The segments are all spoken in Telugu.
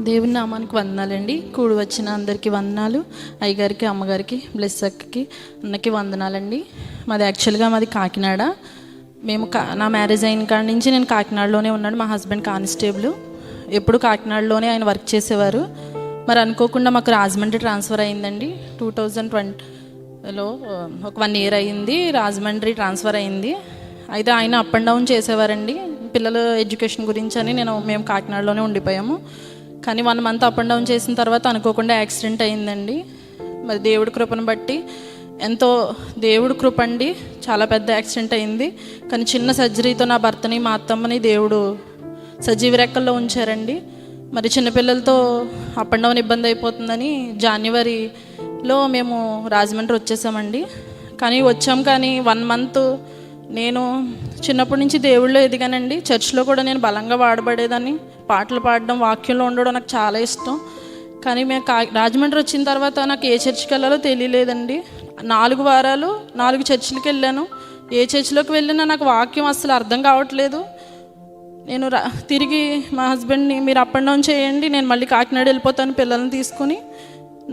దేవుని నామానికి వందనాలండి. కూడి వచ్చిన అందరికీ వందనాలు. అయ్యగారికి, అమ్మగారికి, బ్లెస్ అక్కకి, అన్నకి వందనాలండి. మాది కాకినాడ. నా మ్యారేజ్ అయిన కాడి నుంచి నేను కాకినాడలోనే ఉన్నాడు. మా హస్బెండ్ కానిస్టేబుల్. ఎప్పుడు కాకినాడలోనే ఆయన వర్క్ చేసేవారు. మరి అనుకోకుండా మాకు రాజమండ్రి ట్రాన్స్ఫర్ అయిందండి. 2020లో ఒక 1 year అయింది. రాజమండ్రి ట్రాన్స్ఫర్ అయింది. అయితే ఆయన అప్ అండ్ డౌన్ చేసేవారండి. పిల్లల ఎడ్యుకేషన్ గురించి అని మేము కాకినాడలోనే ఉండిపోయాము. కానీ 1 month అప్ అండ్ డౌన్ చేసిన తర్వాత అనుకోకుండా యాక్సిడెంట్ అయిందండి. మరి దేవుడి కృపను బట్టి ఎంతో దేవుడి కృప అండి. చాలా పెద్ద యాక్సిడెంట్ అయింది. కానీ చిన్న సర్జరీతో నా భర్తని, మా అత్తమ్మని దేవుడు సజీవ రెక్కల్లో ఉంచారండి. మరి చిన్నపిల్లలతో అప్ అండ్ డౌన్ ఇబ్బంది అయిపోతుందని జాన్యువరిలో మేము రాజమండ్రి వచ్చేసామండి. కానీ 1 month నేను చిన్నప్పటి నుంచి దేవుళ్ళో ఎదిగానండి. చర్చ్లో కూడా నేను బలంగా వాడబడేదాన్ని. పాటలు పాడడం, వాక్యంలో ఉండడం నాకు చాలా ఇష్టం. కానీ మేము రాజమండ్రి వచ్చిన తర్వాత నాకు ఏ చర్చికి వెళ్ళాలో తెలియలేదండి. 4 వారాలు 4 చర్చిలకు వెళ్ళాను. ఏ చర్చిలోకి వెళ్ళినా నాకు వాక్యం అసలు అర్థం కావట్లేదు. నేను తిరిగి మా హస్బెండ్ని, మీరు అప్ అండ్ డౌన్ చేయండి, నేను మళ్ళీ కాకినాడ వెళ్ళిపోతాను పిల్లల్ని తీసుకుని.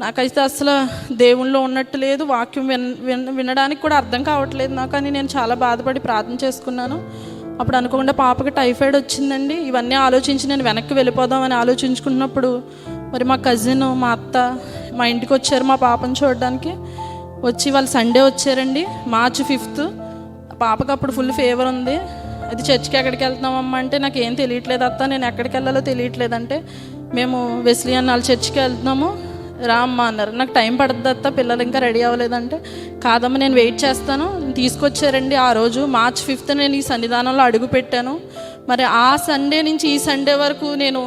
నాకైతే అసలు దేవుళ్ళో ఉన్నట్టు లేదు. వాక్యం వినడానికి కూడా అర్థం కావట్లేదు నాకు. అని నేను చాలా బాధపడి ప్రార్థన చేసుకున్నాను. అప్పుడు అనుకోకుండా పాపకి టైఫాయిడ్ వచ్చిందండి. ఇవన్నీ ఆలోచించి నేను వెనక్కి వెళ్ళిపోదామని ఆలోచించుకున్నప్పుడు మరి మా కజిన్, మా అత్త మా ఇంటికి వచ్చారు మా పాపను చూడడానికి. వచ్చి వాళ్ళు సండే వచ్చారండి, March 5th. పాపకు అప్పుడు ఫుల్ ఫీవర్ ఉంది. అది చర్చికి ఎక్కడికి వెళ్తున్నామమ్మా అంటే నాకు ఏం తెలియట్లేదు అత్త, నేను ఎక్కడికి వెళ్ళాలో తెలియట్లేదంటే మేము వెస్లియన్ వాళ్ళ చర్చికి వెళ్తున్నాము రామ్మా అన్నారు. నాకు టైం పడుతుంది అత్త, పిల్లలు ఇంకా రెడీ అవ్వలేదంటే కాదమ్మా నేను వెయిట్ చేస్తాను. తీసుకొచ్చారండి. ఆ రోజు March 5th నేను ఈ సన్నిధానంలో అడుగు పెట్టాను. మరి ఆ సండే నుంచి ఈ సండే వరకు నేను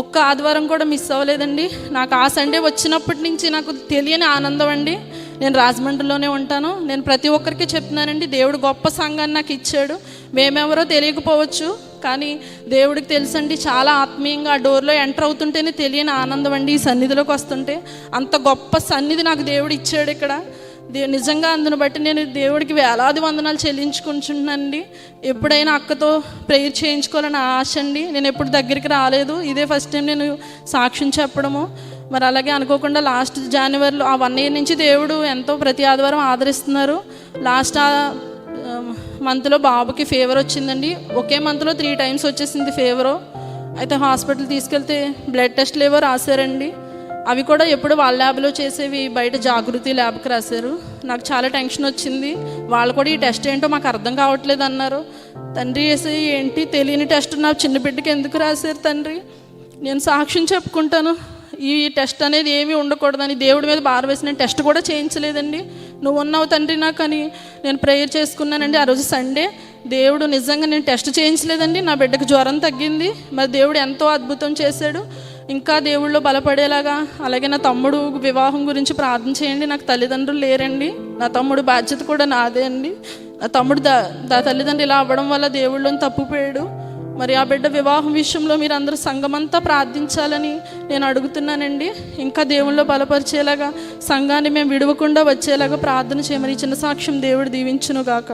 ఒక్క ఆదివారం కూడా మిస్ అవ్వలేదండి. నాకు ఆ సండే వచ్చినప్పటి నుంచి నాకు తెలియని ఆనందం అండి. నేను రాజమండ్రిలోనే ఉంటాను. నేను ప్రతి ఒక్కరికి చెప్తున్నానండి, దేవుడు గొప్ప సంఘాన్ని నాకు ఇచ్చాడు. మేమెవరో తెలియకపోవచ్చు, కానీ దేవుడికి తెలుసండి. చాలా ఆత్మీయంగా ఆ డోర్లో ఎంటర్ అవుతుంటేనే తెలియని ఆనందం అండి. ఈ సన్నిధిలోకి వస్తుంటే అంత గొప్ప సన్నిధి నాకు దేవుడు ఇచ్చాడు ఇక్కడ. నిజంగా అందును బట్టి నేను దేవుడికి వేలాది వందనాలు చెల్లించుకుంటున్నానండి. ఎప్పుడైనా అక్కతో ప్రేయర్ చేయించుకోవాలని ఆశ అండి. నేను ఎప్పుడు దగ్గరికి రాలేదు. ఇదే ఫస్ట్ టైం నేను సాక్ష్యం చెప్పడము. మరి అలాగే అనుకోకుండా లాస్ట్ జాన్యువరిలో ఆ 1 year నుంచి దేవుడు ఎంతో ప్రతి ఆదివారం ఆదరిస్తున్నారు. లాస్ట్ మంత్లో బాబుకి ఫీవర్ వచ్చిందండి. ఒకే మంత్లో 3 times వచ్చేసింది ఫీవరు. అయితే హాస్పిటల్ తీసుకెళ్తే బ్లడ్ టెస్ట్లు ఏవో రాశారండి. అవి కూడా ఎప్పుడు వాళ్ళ ల్యాబ్లో చేసేవి బయట జాగృతి ల్యాబ్కి రాశారు. నాకు చాలా టెన్షన్ వచ్చింది. వాళ్ళు కూడా ఈ టెస్ట్ ఏంటో మాకు అర్థం కావట్లేదు అన్నారు. తండ్రి వేసే ఏంటి తెలియని టెస్ట్ నా చిన్న బిడ్డకి ఎందుకు రాశారు తండ్రి? నేను సాక్ష్యం చెప్పుకుంటాను, ఈ టెస్ట్ అనేది ఏమీ ఉండకూడదని దేవుడి మీద భారం వేసి నేను టెస్ట్ కూడా చేయించలేదండి. నువ్వు ఉన్నావు తండ్రి నాకు అని నేను ప్రేయర్ చేసుకున్నానండి. ఆ రోజు సండే దేవుడు నిజంగా నేను టెస్ట్ చేయించలేదండి. నా బిడ్డకు జ్వరం తగ్గింది. మరి దేవుడు ఎంతో అద్భుతం చేశాడు. ఇంకా దేవుళ్ళో బలపడేలాగా. అలాగే నా తమ్ముడు వివాహం గురించి ప్రార్థన చేయండి. నాకు తల్లిదండ్రులు లేరండి. నా తమ్ముడు బాధ్యత కూడా నాదే అండి. నా తమ్ముడు తల్లిదండ్రులు ఇలా అవ్వడం వల్ల దేవుళ్ళని తప్పిపోయాడు. మరి ఆ బిడ్డ వివాహం విషయంలో మీరు అందరూ సంఘమంతా ప్రార్థించాలని నేను అడుగుతున్నానండి. ఇంకా దేవుళ్ళో బలపరిచేలాగా, సంఘాన్ని మేము విడవకుండా వచ్చేలాగా ప్రార్థన చేయమని చిన్న సాక్ష్యం దేవుడు దీవించును గాక.